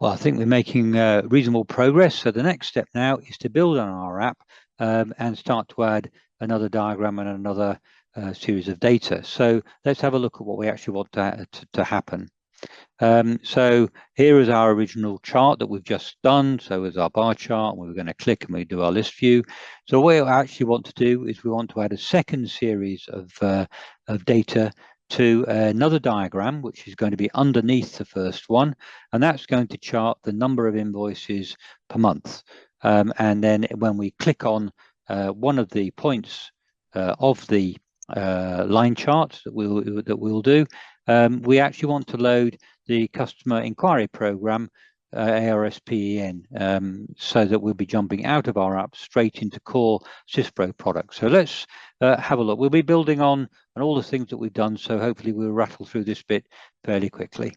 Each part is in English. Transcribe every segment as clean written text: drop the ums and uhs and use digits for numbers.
Well, I think we're making reasonable progress. So the next step now is to build on our app and start to add another diagram and another series of data. So let's have a look at what we actually want to happen. So here is our original chart that we've just done. So as our bar chart, we're going to click and we do our list view. So what we actually want to do is we want to add a second series of data to another diagram, which is going to be underneath the first one, and that's going to chart the number of invoices per month. And then when we click on one of the points of the line chart that we'll do, we actually want to load the customer inquiry program, ARSPEN, so that we'll be jumping out of our app straight into core SYSPRO products. So let's have a look. We'll be building on all the things that we've done, so hopefully we'll rattle through this bit fairly quickly.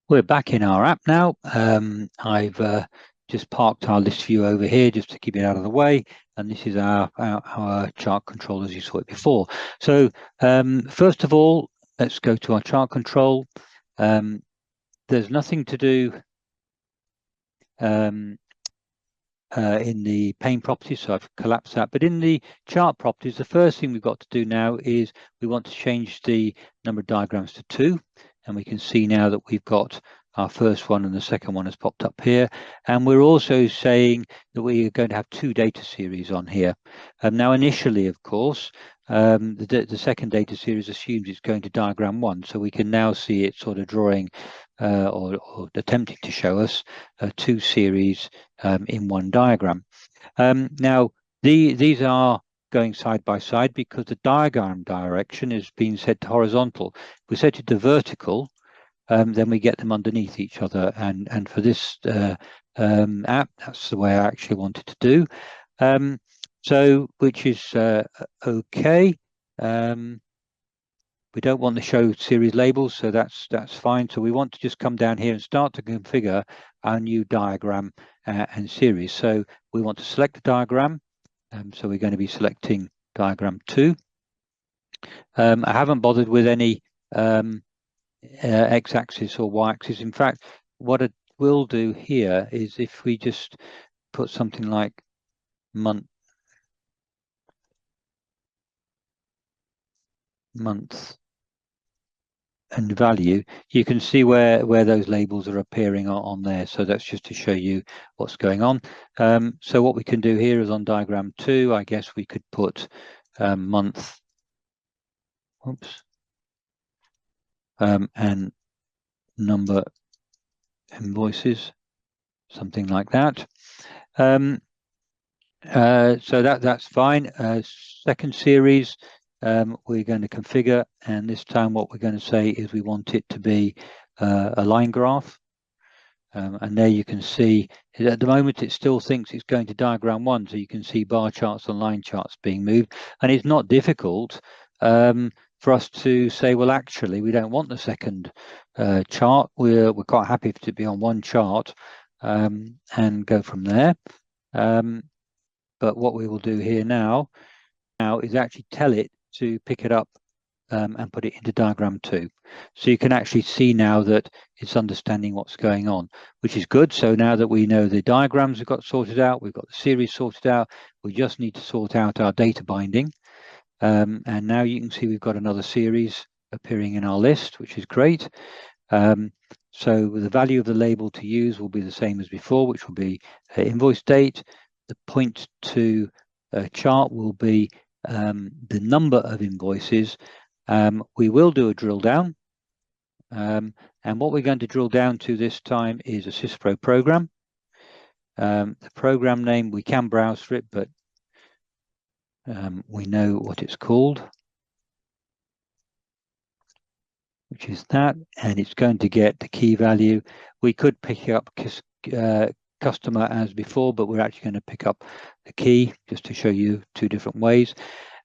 We're back in our app now. I've just parked our list view over here just to keep it out of the way. And this is our chart control as you saw it before. So first of all, let's go to our chart control. There's nothing to do in the pane properties, so I've collapsed that. But in the chart properties, the first thing we've got to do now is we want to change the number of diagrams to 2. And we can see now that we've got our first one and the second one has popped up here. And we're also saying that we are going to have 2 data series on here. Now, initially, of course, the second data series assumes it's going to diagram 1. So we can now see it sort of drawing or attempting to show us 2 series in one diagram. Now, these are going side by side because the diagram direction is being set to horizontal. If we set it to vertical, then we get them underneath each other. And for this app, that's the way I actually wanted to do. So, which is okay. We don't want to show series labels, so that's fine. So we want to just come down here and start to configure our new diagram and series. So we want to select the diagram. So we're going to be selecting diagram 2. I haven't bothered with any x-axis or y-axis. In fact, what it will do here is if we just put something like month and value, you can see where those labels are appearing on there. So that's just to show you what's going on. So what we can do here is on diagram 2, I guess we could put month, and number invoices, something like that. So that's fine. Second series, we're going to configure, and this time what we're going to say is we want it to be a line graph. And there you can see at the moment it still thinks it's going to diagram 1, so you can see bar charts and line charts being moved, and it's not difficult for us to say, well, actually we don't want the second chart. We're quite happy to be on one chart and go from there. But what we will do here now is actually tell it to pick it up and put it into diagram 2. So you can actually see now that it's understanding what's going on, which is good. So now that we know the diagrams have got sorted out, we've got the series sorted out, we just need to sort out our data binding. And now you can see we've got another series appearing in our list, which is great. So the value of the label to use will be the same as before, which will be invoice date. The point to chart will be the number of invoices. We will do a drill down. And what we're going to drill down to this time is a SYSPRO program. The program name, we can browse for it, but we know what it's called, which is that, and it's going to get the key value. We could pick up customer as before, but we're actually going to pick up the key just to show you 2 different ways.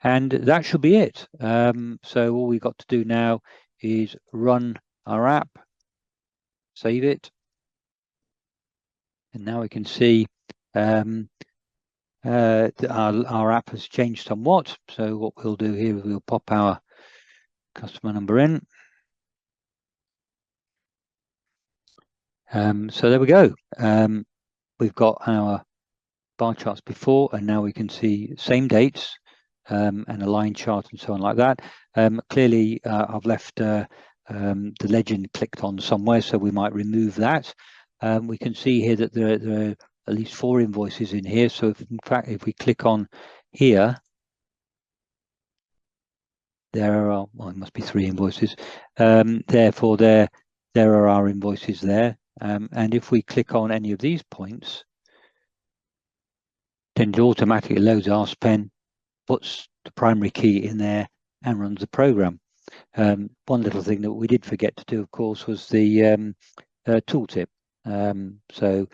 And that should be it. So all we've got to do now is run our app, save it, and now we can see our app has changed somewhat. So what we'll do here is we'll pop our customer number in. So there we go. We've got our bar charts before, and now we can see same dates and a line chart and so on like that. Clearly, I've left the legend clicked on somewhere, so we might remove that. We can see here that there are at least 4 invoices in here. So in fact, if we click on here, there are, well, it must be 3 invoices. Therefore, there are our invoices there. And if we click on any of these points, then it automatically loads RSPen, puts the primary key in there, and runs the program. One little thing that we did forget to do, of course, was the tooltip. So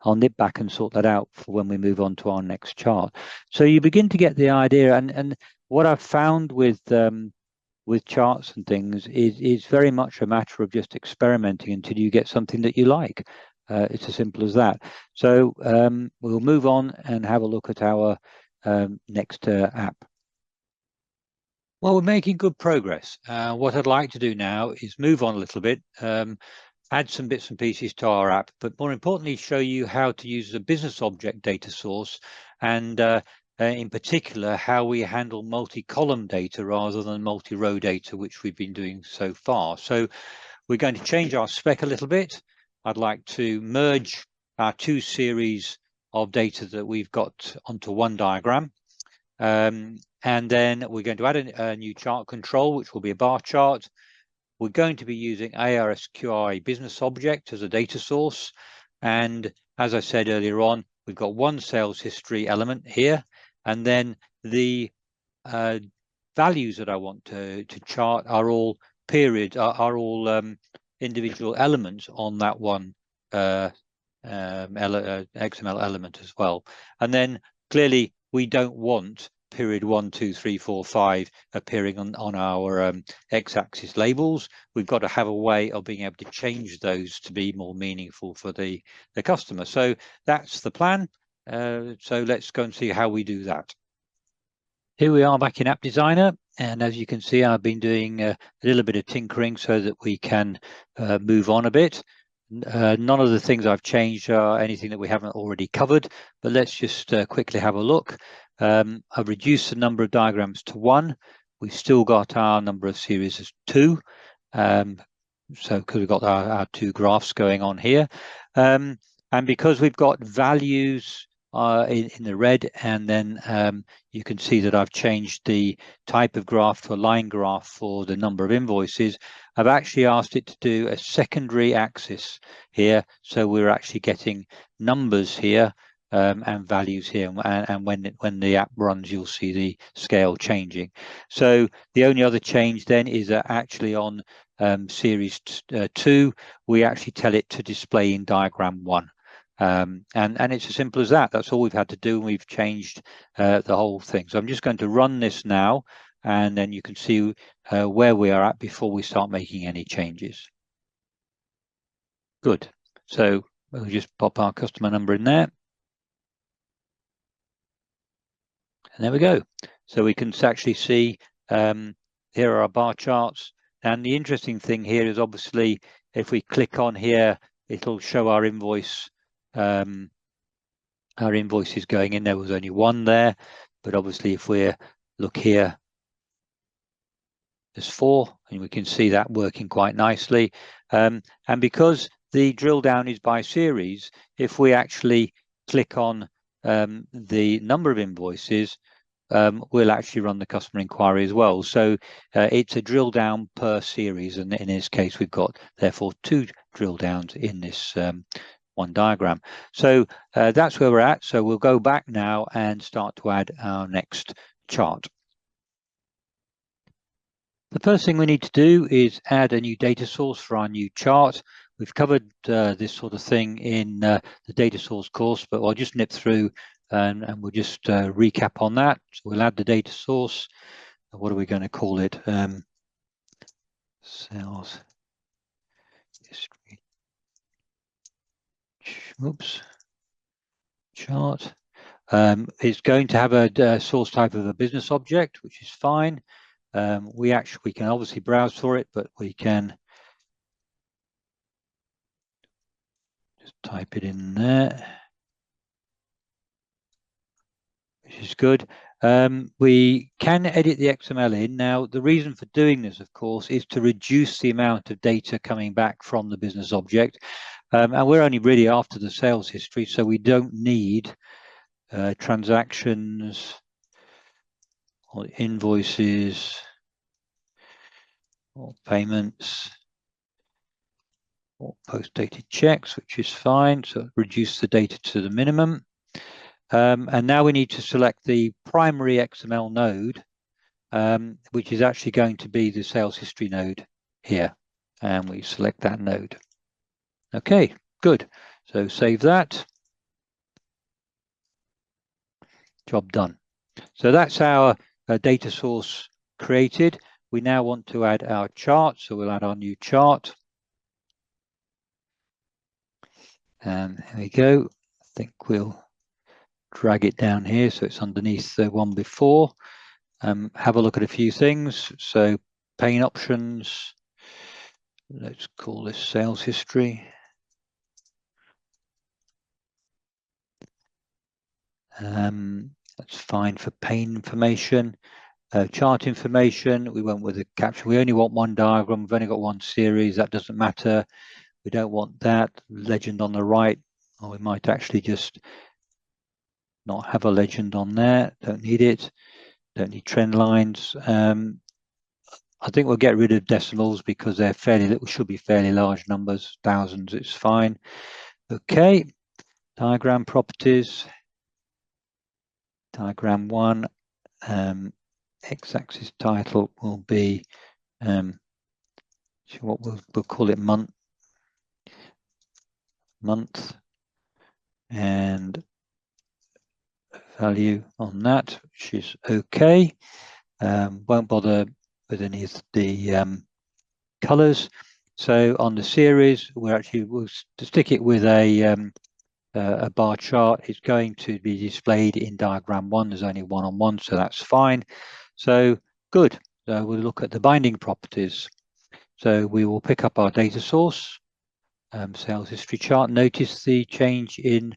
I'll nip back and sort that out for when we move on to our next chart. So you begin to get the idea, and what I've found with charts and things is very much a matter of just experimenting until you get something that you like. It's as simple as that. So we'll move on and have a look at our next app. Well, we're making good progress. What I'd like to do now is move on a little bit, add some bits and pieces to our app, but more importantly, show you how to use the business object data source, and in particular, how we handle multi-column data rather than multi-row data, which we've been doing so far. So we're going to change our spec a little bit. I'd like to merge our 2 series of data that we've got onto one diagram. And then we're going to add a new chart control, which will be a bar chart. We're going to be using ARSQI business object as a data source. And as I said earlier on, we've got one sales history element here. And then the values that I want to chart are all periods, are all individual elements on that one XML element as well. And then clearly we don't want period 1, 2, 3, 4, 5 appearing on our x-axis labels. We've got to have a way of being able to change those to be more meaningful for the customer. So that's the plan. So let's go and see how we do that. Here we are back in App Designer, and as you can see, I've been doing a little bit of tinkering so that we can move on a bit. None of the things I've changed are anything that we haven't already covered, but let's just quickly have a look. I've reduced the number of diagrams to 1. We've still got our number of series as 2. So because we've got our 2 graphs going on here. And because we've got values in the red, and then you can see that I've changed the type of graph to a line graph for the number of invoices. I've actually asked it to do a secondary axis here, so we're actually getting numbers here and values here, and when the app runs, you'll see the scale changing. So the only other change then is actually on series 2, we actually tell it to display in diagram 1. And it's as simple as that. That's all we've had to do, and we've changed the whole thing. So I'm just going to run this now, and then you can see where we are at before we start making any changes. Good. So we'll just pop our customer number in there. And there we go. So we can actually see here are our bar charts. And the interesting thing here is obviously if we click on here, it'll show our invoice. Our invoice is going in. There was only 1 there, but obviously if we look here, there's 4, and we can see that working quite nicely. And because the drill down is by series, if we actually click on the number of invoices, we'll actually run the customer inquiry as well. So it's a drill down per series, and in this case we've got therefore 2 drill downs in this one diagram. So that's where we're at. So we'll go back now and start to add our next chart. The first thing we need to do is add a new data source for our new chart. We've covered this sort of thing in the data source course, but I'll just nip through and we'll just recap on that. So we'll add the data source. What are we going to call it? Sales history. Oops. Chart. It's going to have a source type of a business object, which is fine. We can obviously browse for it, but we can Just type it in there, which is good. We can edit the XML in. Now, the reason for doing this, of course, is to reduce the amount of data coming back from the business object. And we're only really after the sales history, so we don't need transactions or invoices or payments or post-dated checks, which is fine. So reduce the data to the minimum. And now we need to select the primary XML node, which is actually going to be the sales history node here. And we select that node. Okay, good. So save that. Job done. So that's our data source created. We now want to add our chart. So we'll add our new chart. And here we go. I think we'll drag it down here so it's underneath the one before. Have a look at a few things. So pane options. Let's call this sales history. That's fine for pane information. Chart information, we went with a caption. We only want one diagram. We've only got one series. That doesn't matter. We don't want that. Legend on the right. Or we might actually just not have a legend on there. Don't need it. Don't need trend lines. I think we'll get rid of decimals because they're fairly little, should be fairly large numbers. Thousands, it's fine. Okay. Diagram properties. Diagram 1. X-axis title will be what we'll call it month, and value on that, which is okay. Won't bother with any of the colors. So on the series, we'll stick it with a bar chart. It's going to be displayed in diagram 1. There's only one on one, so that's fine. So good. So we'll look at the binding properties. So we will pick up our data source, sales history chart. Notice the change in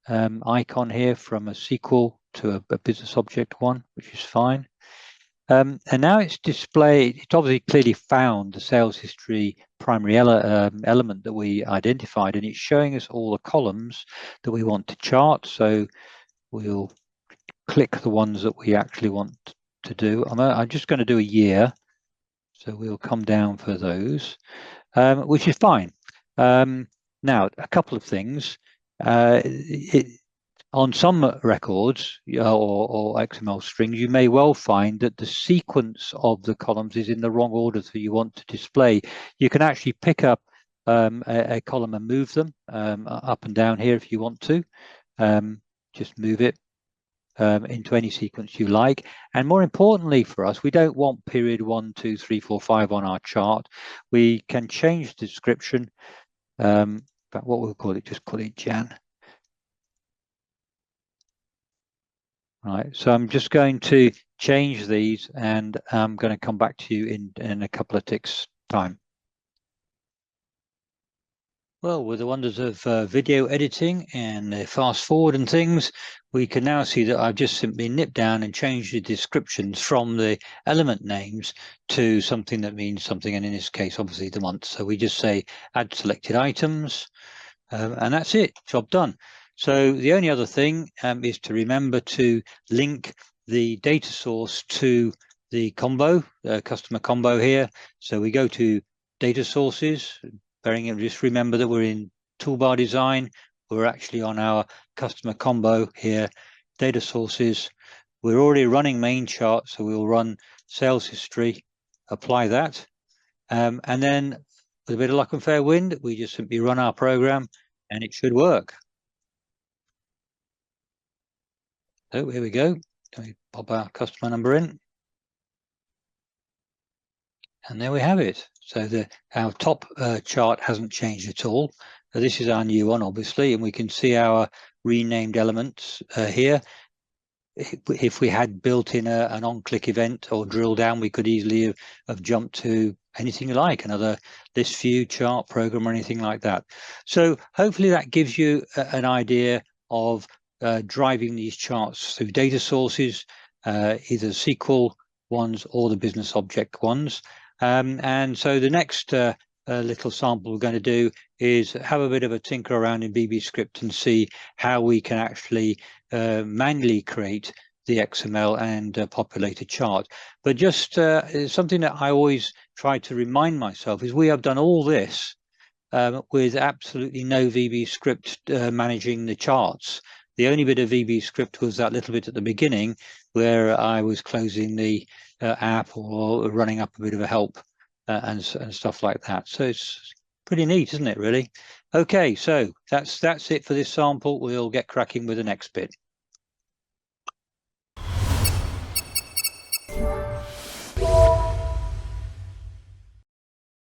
icon here from a SQL to a business object one, which is fine. And now it's displayed, it's obviously clearly found the sales history primary element that we identified, and it's showing us all the columns that we want to chart. So we'll click the ones that we actually want to do. I'm just going to do a year. So we'll come down for those, which is fine. Now, a couple of things. On some records or XML strings, you may well find that the sequence of the columns is in the wrong order that you want to display. You can actually pick up a column and move them up and down here if you want to. Just move it into any sequence you like. And more importantly for us, we don't want period 1, 2, 3, 4, 5 on our chart. We can change the description. But what we'll call it, just call it Jan. Right, so I'm just going to change these, and I'm going to come back to you in a couple of ticks time. Well, with the wonders of video editing and fast forward and things, we can now see that I've just simply nipped down and changed the descriptions from the element names to something that means something, and in this case, obviously the month. So we just say add selected items, and that's it, job done. So the only other thing is to remember to link the data source to the combo, customer combo here. So we go to data sources, just remember that we're in toolbar design. We're actually on our customer combo here, data sources. We're already running main chart, so we'll run sales history, apply that. And then with a bit of luck and fair wind, we just simply run our program and it should work. So here we go. We pop our customer number in. And there we have it. So our top chart hasn't changed at all. So this is our new one, obviously, and we can see our renamed elements here. if we had built in an on-click event or drill down, we could easily have jumped to anything you like, another list view, chart, program, or anything like that. So hopefully that gives you an idea of driving these charts through data sources, either SQL ones or the business object ones. And so the next little sample we're going to do is have a bit of a tinker around in VBScript and see how we can actually manually create the XML and populate a chart. But just something that I always try to remind myself is we have done all this with absolutely no VBScript managing the charts. The only bit of VBScript was that little bit at the beginning where I was closing the app or running up a bit of a help and stuff like that. So it's pretty neat, isn't it, really? Okay, so that's it for this sample. We'll get cracking with the next bit.